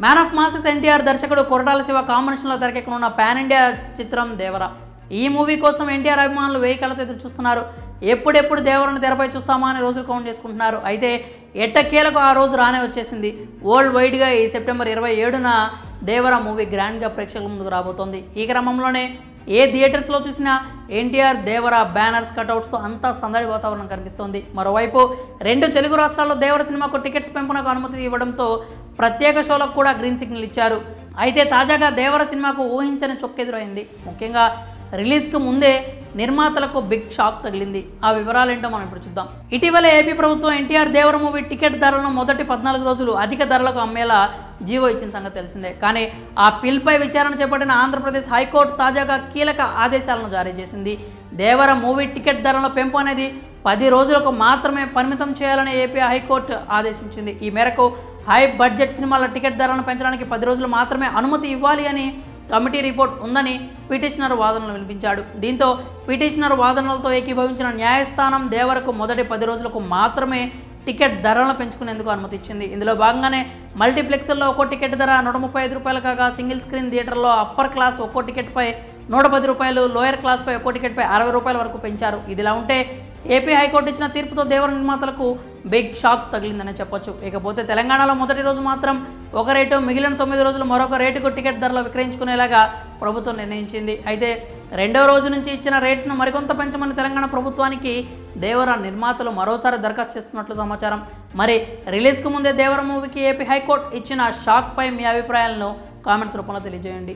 Man of masses NTR దర్శకుడు కొరటాల శివ కాంబినేషన్లో తెరకెక్కనున్న pan India చిత్రం దేవర. ఈ మూవీ కోసం ఎన్టీఆర్ అభిమానులు వేయి కళ్ళతో ఎదురు చూస్తున్నారు. ఎప్పుడెప్పుడు దేవరను తెరపై చూస్తామా అని రోజులు కౌంట్ చేసుకుంటున్నారు. అయితే ఎట్టకేలకు ఆ రోజు రానే వచ్చేసింది. వరల్డ్ వైడ్గా ఈ సెప్టెంబర్ 27న దేవర మూవీ గ్రాండ్గా ప్రేక్షకుల ముందుకు రాబోతోంది. ఈ క్రమంలోనే ఏ థియేటర్స్లో చూసినా ఎన్టీఆర్ దేవర బ్యానర్స్ కటౌట్స్తో అంతా సందడి వాతావరణం కనిపిస్తోంది. మరోవైపు 2 తెలుగు రాష్ట్రాల్లో దేవర సినిమాకు టికెట్స్ పెంపునకు అనుమతి ఇవ్వడంతో ప్రత్యేక షోలకు కూడా గ్రీన్ సిగ్నల్ ఇచ్చారు. అయితే తాజాగా దేవర సినిమాకు ఊహించని చొక్కెదురైంది. ముఖ్యంగా రిలీజ్కు ముందే నిర్మాతలకు బిగ్ షాక్ తగిలింది. ఆ వివరాలేంటో మనం ఇప్పుడు చూద్దాం. ఇటీవల ఏపీ ప్రభుత్వం ఎన్టీఆర్ దేవర మూవీ టికెట్ ధరలను మొదటి 14 రోజులు అధిక ధరలకు అమ్మేలా జీవో ఇచ్చిన సంగతి తెలిసిందే. కానీ ఆ పిల్పై విచారణ చేపట్టిన ఆంధ్రప్రదేశ్ హైకోర్టు తాజాగా కీలక ఆదేశాలను జారీ చేసింది. దేవర మూవీ టికెట్ ధరల పెంపు అనేది 10 రోజులకు మాత్రమే పరిమితం చేయాలని ఏపీ హైకోర్టు ఆదేశించింది. ఈ మేరకు హై బడ్జెట్ సినిమాల టికెట్ ధరలను పెంచడానికి 10 రోజులు మాత్రమే అనుమతి ఇవ్వాలి అని కమిటీ రిపోర్ట్ ఉందని పిటిషనర్ వాదనలు వినిపించాడు. దీంతో పిటిషనర్ వాదనలతో ఏకీభవించిన న్యాయస్థానం దేవరకు మొదటి 10 రోజులకు మాత్రమే టికెట్ ధరలను పెంచుకునేందుకు అనుమతి ఇచ్చింది. ఇందులో భాగంగానే మల్టీప్లెక్స్ల్లో ఒక్కో టికెట్ ధర 135 రూపాయలు కాగా సింగిల్ స్క్రీన్ థియేటర్లో అప్పర్ క్లాస్ ఒక్కో టికెట్పై 110 రూపాయలు, లోయర్ క్లాస్పై ఒక్కో టికెట్పై 60 రూపాయల వరకు పెంచారు. ఇదిలా ఉంటే ఏపీ హైకోర్టు ఇచ్చిన తీర్పుతో దేవర నిర్మాతలకు బిగ్ షాక్ తగిలిందని చెప్పొచ్చు. ఇకపోతే తెలంగాణలో మొదటి రోజు మాత్రం ఒక రేటు, మిగిలిన 9 రోజులు మరొక రేటుకు టికెట్ ధరలు విక్రయించుకునేలాగా ప్రభుత్వం నిర్ణయించింది. అయితే 2వ రోజు నుంచి ఇచ్చిన రేట్స్ను మరికొంత పెంచమని తెలంగాణ ప్రభుత్వానికి దేవర నిర్మాతలు మరోసారి దరఖాస్తు చేస్తున్నట్లు సమాచారం. మరి రిలీజ్కు ముందే దేవర మూవీకి ఏపీ హైకోర్టు ఇచ్చిన షాక్పై మీ అభిప్రాయాలను కామెంట్స్ రూపంలో తెలియజేయండి.